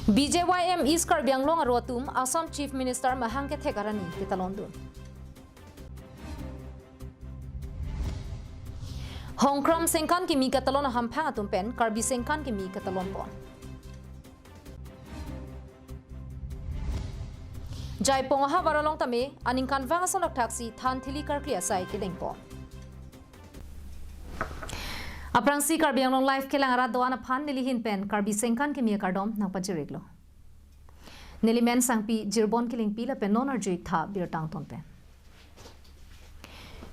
BJYM East Karbi Anglong Arotum Assam Chief Minister Mahangke Thekarani Kitalondun. Hongkram Sengkan Kimi Katalon Hampang Atumpen Karbi Sengkan Kimi Katalon Pon. Jaipong ha varalong tame aningkan vangasonok taxi than thili karkli asai kideng pon. Aprangsi Karbi Anglong live kelang ara doana phan nilihin pen Karbi Sengkan Kimi Kardom nang pajiriglo. Nilimen sangpi jirbon kiling pila pen non arjui tha bir tang ton pen.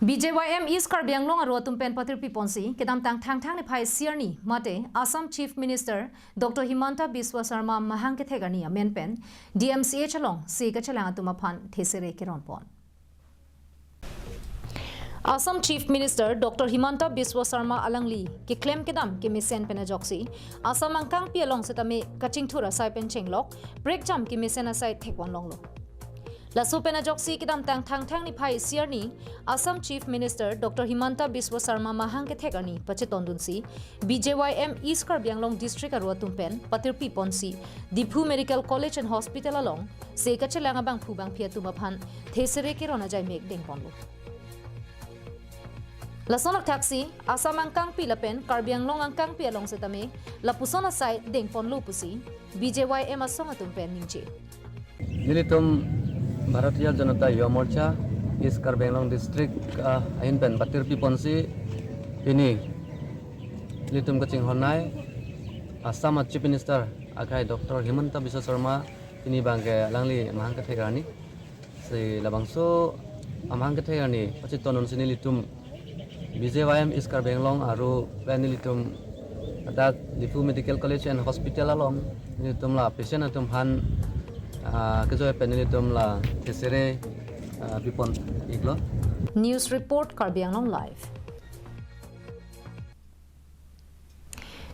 BJYM East Karbi Anglong arotum pen patirpi ponsi kedam tang ni phai sierni mate Assam Chief Minister Dr. Himanta Biswa Sarma Mahangke Thegani amen pen DMCH along se ka chalang atuma phan thesere kiron pon. Assam Chief Minister Dr. Himanta Biswa Sarma Alangli ki claim kedam ki misen penajoksi Assam angkang pi along setame kaching thura sai pen chenglok break jam ki misen asai thekwan longlo. Lasu penajoksi kedam tang ni phai sierni Assam Chief Minister Dr. Himanta Biswa Sarma Mahangke Thegani pachetondunsi BJYM East Karbi Anglong District arotum pen patirpi ponsi Diphu Medical College and Hospital along se ka chelanga bang phubang phiatuma phan thesere kirona jai mek deng ponlo. Lasonok taxi Assam angkang pi lapen Karbi Anglong angkang pi along setame lapusona sai deng pon lupusi BJYM asong atum pen ningche. Nilitum Bharatiya Janata Yuva Morcha East Karbi Anglong District ahin pen patirpi ponsi ini litum kaching honai Assam Chief Minister akai Dr. Himanta Biswa Sarma ini bangke langli Mahangke Thegani se labangso Mahangke Thegani pachiton sini litum BJYM East Karbi Anglong aru penilitum ada Diphu Medical College and Hospital along nilitum la patient atum han kejoy penilitum la thesere bipon iglo. News report Karbi Anglong live.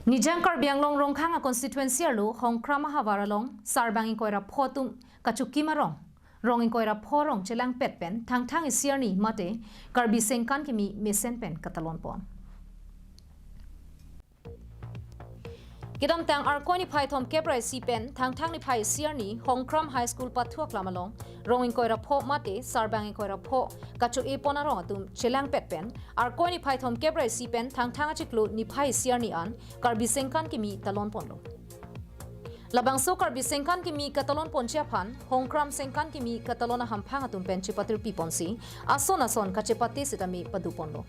Nijang Karbi Anglong rongkhang a constituency alu Hongkram hawaralong sarbang inkoira photum kachukimarong rong inkoira phorong chelang pet pen thang isiarni mate Karbi Sengkan Kimi mesen pen katalon pon. Kidam tang arkoni phai thom kebrai si pen thang ni phai isiarni Hongkram High School pathuak lamalong rong inkoira pho mate sarbang inkoira pho kachu e pona rong atum chelang pet pen arkoni phai thom kebrai si pen thang achiklu ni phai isiarni an Karbi Sengkan Kimi talon ponlo. Labangso Karbi Sengkan Kimi katalon ponchia phan Hongkram Sengkan Kimi katalona hamphang atum pen chipatir pi ponsi ason kachepate sitami paduponlo.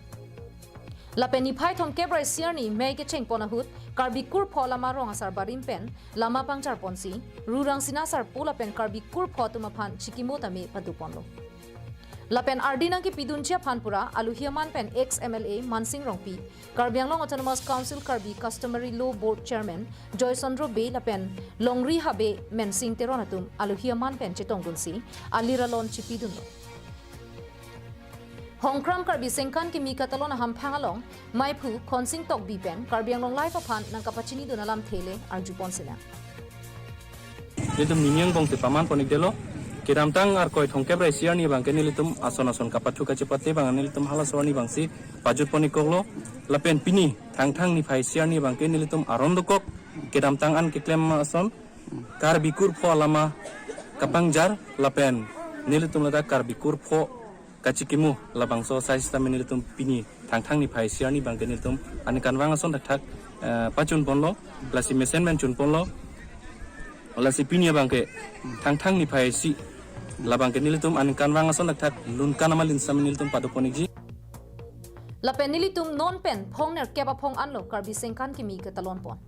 Lapeni phai thom kebrai siarni mei ke cheng ponahut Karbi kur phola marong asar barim pen lama pangchar ponsi rurang sinasar pola pen Karbi kur photuma phan chikimotami paduponlo. Lapen Ardinang ki pidunchia phanpura aluhiaman pen ex MLA Mansing Rongpi Karbi Anglong Autonomous Council Karbi Customary Law Board Chairman Joy Sondro Be lapen Longri Habe Mensing Teronatum aluhiaman pen chetonggunsi aliralon chipidunlo. Hongkram Karbi Sengkan Kimi katalon hamphangalong Maipu Khonsing Tok Bi pen Karbi Anglong life of han nang kapachini dunalam thele arjupon sila. Litum ninyang bong tipaman ponik delo kiram tang ar koi thongke brai siarni bang kenili tum ason kapathu kachipate bang anili tum hala sorni bang si pajut poni koklo lapen pini thang ni phai siarni bang kenili tum arondokok kiram tang an kiklem ason kar bikur pho lama kapang jar lapen nili tum lada kar bikur pho kachikimu labang so sai system nili tum pini thang ni phai siarni bang kenili tum ani kanwang ason thak pachun ponlo lasi mesen men chun ponlo lasi pini bang ke thang ni phai si labang ke nilitum an kanwang ason thak lun kanamalin saminilitum padoponiji Lapen nilitum non pen phongner keba phong anlo Karbi Sengkan Kimi katalon pon.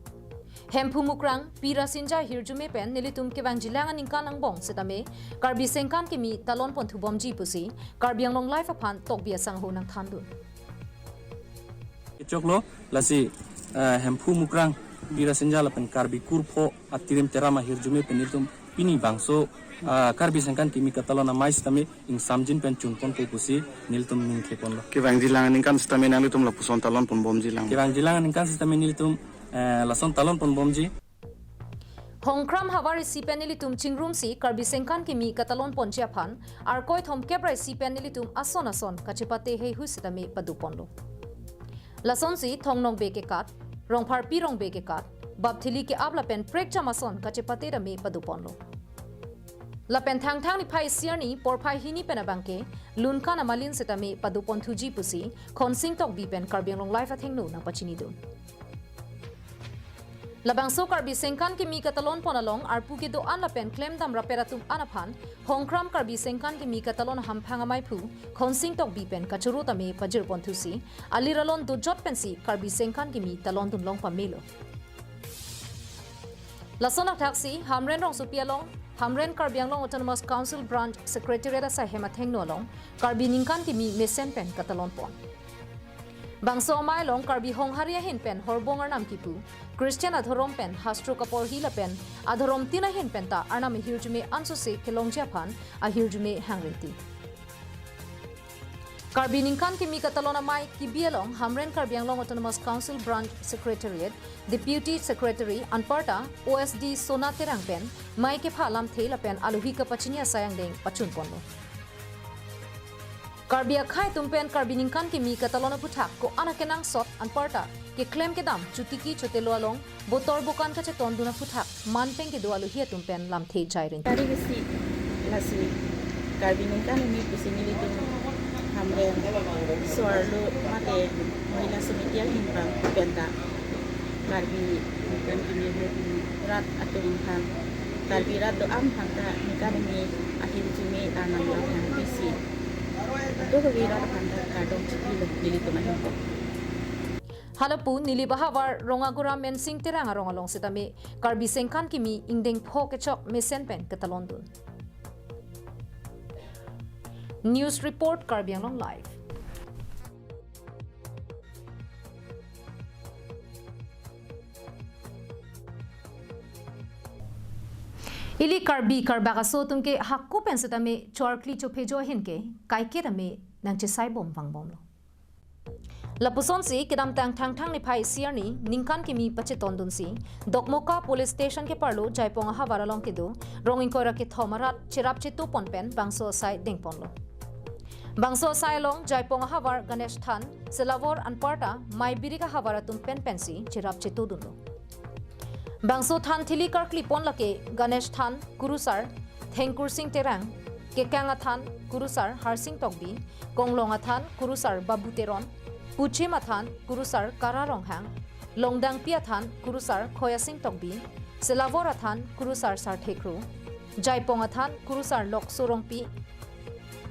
Hemphu mukrang pira sinja hirjume pen nilitum kebang jilangan ingkan ang bong setame Karbi Sengkan Kimi talon pon thubomji pusi Karbi Anglong life aphan tokbia sangho nang thandun. Choklo lasi hemphu mukrang pira sinja lapen Karbi kurpho atirim terama hirjume pen nilitum pini bangso Karbi Sengkan Kimi katalona mais tame ing samjin pen chunpon ko pusi nilitum ning khepon lo Kibang jilangan ingkan stame nalitum lapuson talon pun bom jilang. kibang jilangan ingkan sistame nilitum lason talon pon bomji Hongkram Hawari si pen nilitum chingrum si Karbi Sengkan Kimi katalon ponchia phan arkoi thom kebrai si pen nilitum ason kachipate hei husitame paduponlo. Lason si thongnong beke kat rongphar pi rong beke kat bab thili ke ab lapen prek chamason kache pate da me padupon lo lapen thang ni phai siarni por phai hini pena bangke lunka na malin setame padupon thuji pusi khonsing tok bi pen karbiang long life atheng no na pachini do labang so karbi sengkan ke mi katalon ponalong arpu ke do an lapen claim dam raperatum anaphan hongkram karbi sengkan ke mi katalon hamphanga mai phu khonsing tok bi pen kachuru tame pajir pon thusi aliralon do jot pensi karbi sengkan ke mi talon dun long pamelo lasona taxi hamren rong supialong Hamren Karbiang Long Autonomous Council Branch Secretariat sa Hematheng Nolong, Karbi Ningkan Kimi Mesen Pen Katalon Pon. Bangso Mai Long Karbi Hong Haria Hin Pen Horbongar Nam Kipu, Christian Adhorom Pen Hastro Kapor Hila Pen, Adhorom Tina Hin Penta Arnam Hirjume Ansose Kelong Japan, a Hirjume Hangrinti. Karbi Ningkan Kimi Katalona Mai Kibialong, Hamren Karbiang Long Autonomous Council Branch Secretariat, Deputy Secretary Anparta, OSD Sona Terang Pen, Mai ke phalam thela pen aluhi ka pachinia sayang deng pachun ponlo. Karbia khai tumpen Karbi Ningkan ke mi katalona puthak ko anakenang sot Anparta ke claim ke dam chutiki chotelo along botor bukan ka che tonduna puthak manpeng ke do aluhi tumpen lam thei jairin. Tadi besi lasi Karbi Ningkan ini pusing itu hamre suarlo mate mahila semitia himbang penta Karbi Ningkan ini rat atau hang Karbi rat do am hangta Ningkan ini akhir jumi anam lam hang besi itu kegiatan hangta kadong cipil dili tu mahimpo. Halapu nilibahawar rongagura mensing terang rongalong sitame Karbi Sengkan kimi indeng pho kechok mesen pen ketalondun. News report Karbiang Long Live. Ili Karbi Karbakaso tumke hakku pensitame chorkli chophejo hinke kaike tame nangche saibom wangbom lo. Lapuson si kidam tang ni phai siarni ningkan kimi pache tondun si Dokmoka police station ke parlo jaipong hawaralong ke do ronging koira ke thomarat chirap chitu ponpen bangso sai dingpon lo. Bangso sai long jaipong hawar Ganesh Than Selavor Anparta Maibiri ka hawaratum pen pensi chirap chitu dun lo. Bangso Than thili kar klipon lake Ganesh Than Kurusar Thengkur Singh Terang Kekanga Than Kurusar Harsing Tokbi Konglonga Than Kurusar Babu Teron Puchima Than Kurusar Kararong Hang Longdang Pia Than Kurusar Khoya Singh Tokbi Selavora Than Kurusar Sarthekru Jaiponga Than Kurusar Lok Sorongpi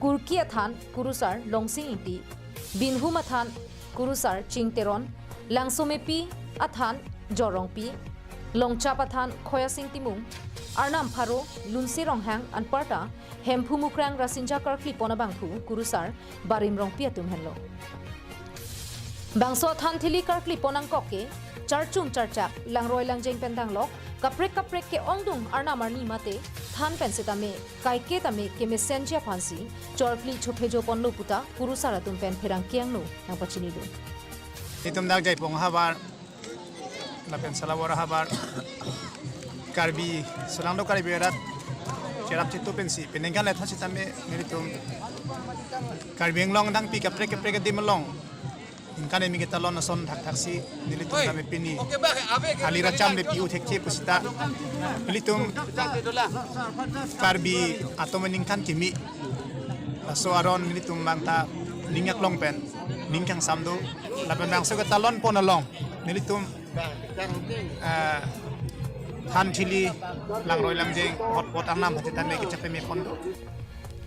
Kurkia Than Kurusar Longsing Inti Binhuma Than Kurusar Chingteron Langsomepi Athan Jorongpi Longchapa Than Khoya Singh Timung Arnam Pharo Lunsirong Hang Anparta Hempumukrang Rasinja Karkli Ponabangpu Kurusar Barimrong Piatum Henlo Bangso Than Thili Karkli Ponang Koke Charchung Charchak Langroy Langjeng Pendang Lok Kaprek ke Ongdung Arnamarni Mate Than Pensitame Kaike Tame ke Messenger Pansi Chorkli Chophejo Ponlo Puta Kurusara Tumpen Perang Kiangno Nang Pachinido Itum dag Jaipong Habar Lapen Salawara Habar Karbi Solando Karbi Rat Cerap Citu Pensi Peningkan Let Hasitame Meritum Karbi Long Dang Pika Prek Dimelong Inkan emi kita lon nason taksi nilitum kami pini alira cam de piu thekche pusita nilitum Karbi atau meningkan kimi so aron nilitum bangta ningyak long pen ningkang samdo lapan bang so talon pon along nilitum han chili langroy langjeng hot anam hatitan me kecape me pondo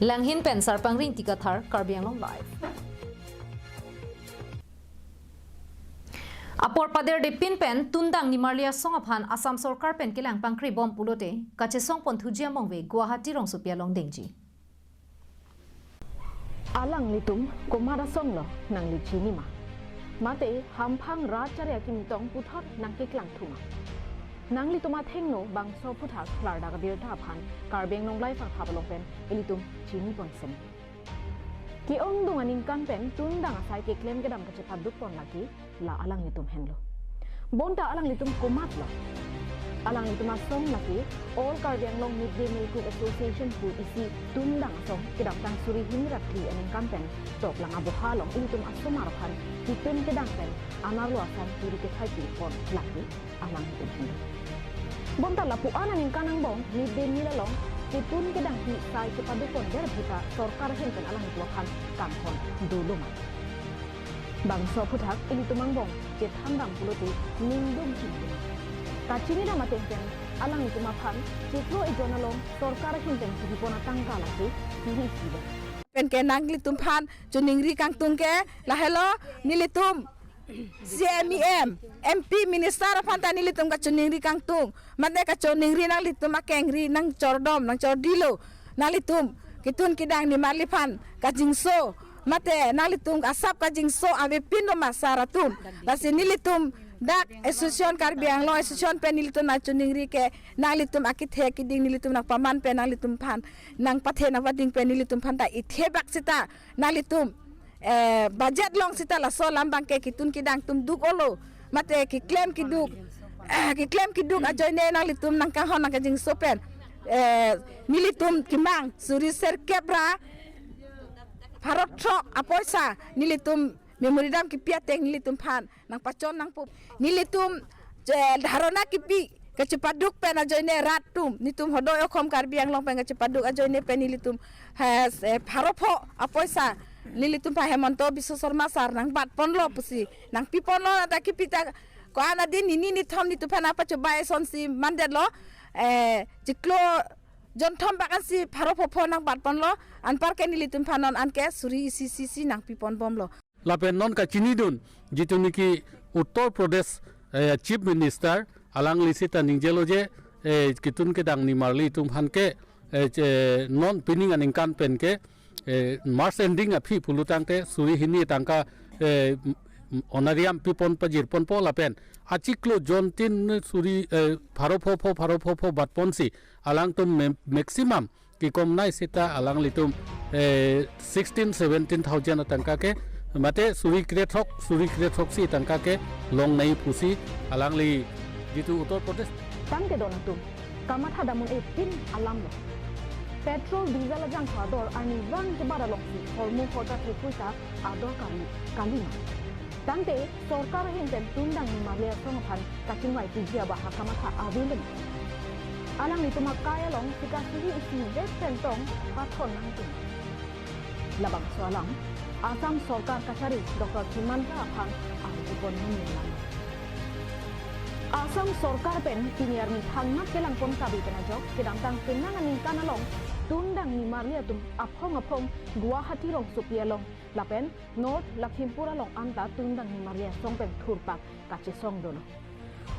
Langhin pen sarpang ring tikathar Karbiang Long Live Apor pader de pin pen tundang ni Marlia Songaphan Assam Sarkar pen kelang pangkri bom pulote kache song pon thujia mongwe Guwahati rong supia long dengji Alang litum komara songlo nang li chini ma mate hamphang racharya kim tong puthot nang ke klang thuma nang lituma thengno bangso puthak larda ka birtha phan Karbiang Long Live ang thabalong pen elitum chini pon sem Ki ong dungan ingkan pen tundang asai ke claim kedam kache paduk pon lagi la alang litum henlo bonta alang litum komat lo alang itu masong lagi All Karbi Anglong Midday Meal Cook Association bu isi tundang asong kedang tang suri himirat di eneng kampen tok lang abo halong itu asong marokan kitun kedang pen anar luasan diri ketai pon lagi alang itu sini bontar lapu anan yang kanang bong midday meal long kitun kedang hi sai kepadukon der buta sorkar henten alang itu akan kampon dulu mah bangsa putak ini tumangbong jet hambang pulutu nindung cinta kacini nama tengken alang itu mapan ciklo ijonalong sorkar hinteng si pona tangka lagi ini sida pen ke nangli tumpan juningri kang tungke lahelo nilitum CMEM MP minister panta nilitum ka juningri kang tung mate ka juningri nang litum akengri nang cordom nang cordilo nalitum kitun kidang ni marlipan ka jingso mate nalitum asap ka jingso ave pindo masaratum lasi nilitum dak association Karbi Anglong association pen nilitum na chuningri ke nalitum akithe kiding nilitum nak paman pen nalitum pan nang pathe na wading pen nilitum pan ta ithe bak sita nalitum budget long sita la so lambang ke kitun kidang tum duk olo mate ki claim kiduk ajoine nalitum nang kahon nang jing sopen nilitum kimang suri ser kebra Parot trok apoisa nilitum memoridam kipiat teng nilitum pan nang pacon nang pup nilitum dharona kipi kecepaduk pen ajoine ratum nitum hodoy okom Karbi Anglong pen kecepaduk ajoine pen nilitum has paropo apoisa nilitum pa hemonto bisu sormasar nang bat ponlo pusi nang piponlo ada kipita ko ana din ni thom nitu pan apa coba sonsi mandet lo jiklo John Tom bakan si paropo nang bat ponlo an parke nilitum panon anke suri isi nang pipon bomlo lapen non ka chinidun jitu niki Uttar Pradesh Chief Minister alang lisita ningjelo je kitun ke dang ni marli tum han ke non pining aning kan pen ke March ending a phi pulutang te suri hini tangka onariam pipon pajir pon po lapen achiklo John tin suri pharopho batponsi alang tum maximum ki kom nai sita alang litum 16-17,000 tangka ke mate suri krethok si tangka ke long nai pusi alang li jitu Uttar Pradesh tangke donatum kamat hadamun pin alam lo petrol diesel jang khador ani wang jebara loksi hormu kota puisa ador kalima tangte sorkar henten tundang ni malia sonophan kacingwai tijia bah kamat awilen alang itu makaya long sikasihi isi tentong pathon nangtin labang soalang Asam Sorkar Kachari Dr. Himanta Aphan Ahupon Nunilang Asam Sorkar pen piniar ni hangat kelang pon kabi penajok kedang tang kenangan ni kanalong tundang ni marlia tum aphong Guwahati long supialong lapen North Lakhimpura long anta tundang ni marlia songpen thurpak kache song dono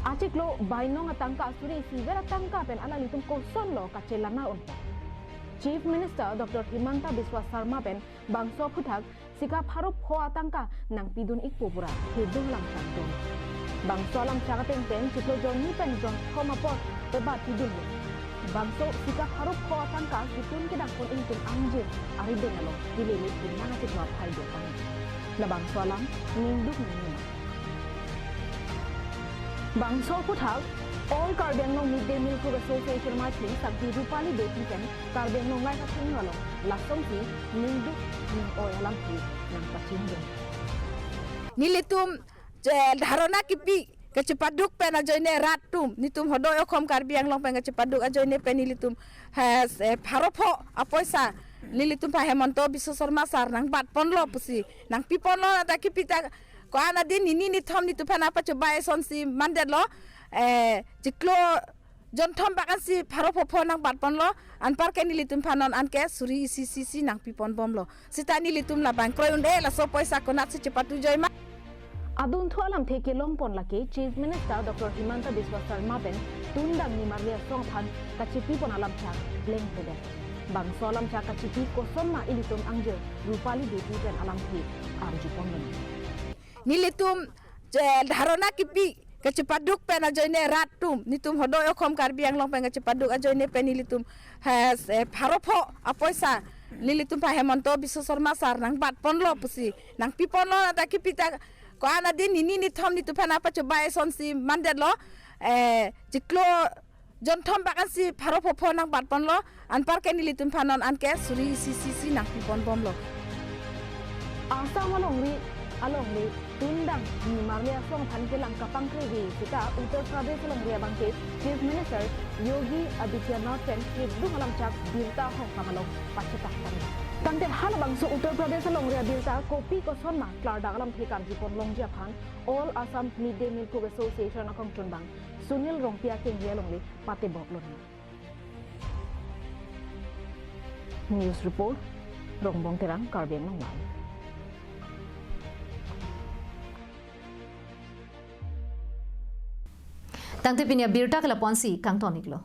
Achiklo bainong atangka suri sivera tangka pen ala litum koson lo kache lanaon Chief Minister Dr. Himanta Biswa Sarma pen bangso puthak sikap harup ho atangka nang pidun ikpupura hidung lang santun bangso alam chakating pen chiklo joni pen jon komapot tebat hidung bangso sikap harup ho atangka situn kedang pon intun anjir arideng alo dililit dinang chiklo phai do pang la bangso alam ninduk nini bangso puthak All Karbi Anglong Midday Meal Cook Association Machli Sakti Rupali Beti Pen Karbi Anglong Ngai Kasing Ngalong Lasong Ki Ninduk Ning Oy Alam Ki Nang Kacindong nilitum dharona kipi kecepaduk pen ajoine ratum nitum hodoy okom Karbi Anglong pen kecepaduk ajoine pen nilitum has paropo apoisa nilitum pa hemonto bisu sormasar nang bat ponlo pusi nang piponlo ada kipita ko ana din ni thom nitu pan apa coba sonsi mandet lo jiklo John Tom bakan si paropo nang bat ponlo an parke nilitum panon anke suri isi nang pipon bomlo sita nilitum la bangkroy unde la so poisa konat si cepatu joy ma adun thu alam theke longpon lake Chief Minister Dr. Himanta Biswa Sarma pen tundang ni marlia songphan kachipi pon alam cha leng pede bangso alam cha kachipi kosonna ilitum angje rupali devi pen alam thi arju pon nilitum dharona kipi kecepaduk pen ajoine ratum nitum hodoy okom Karbi Anglong pen kecepaduk ajoine pen nilitum has paropo apoisa nilitum pa hemonto bisu sormasar nang bat ponlo pusi nang piponlo ada kipita ko ana din ni thom nitu pan apa coba sonsi mandet lo jiklo jon thom bakan si pharo phopho nang bat pon lo an par ke nilitum phanon an ke suri si nang pon bom lo Asam along ri tundang ni marle asong phan ke lang kapang kre wi kita Uttar Pradesh long ria bangke Chief Minister Yogi Adityanath ke du halam chak birta hong kamalong pachita kan tangte hal bangso Uttar Pradesh long ria birta kopi ko sonma klar dagalam thikar jipon long ja phan All Assam Midday Meal Cook Association akong chunbang Sunil Rongpia ke ngialong li pate boklon News report Rongbong Terang Karbeng Longlai Tangte pinya birta kala ponsi kang tonik lo.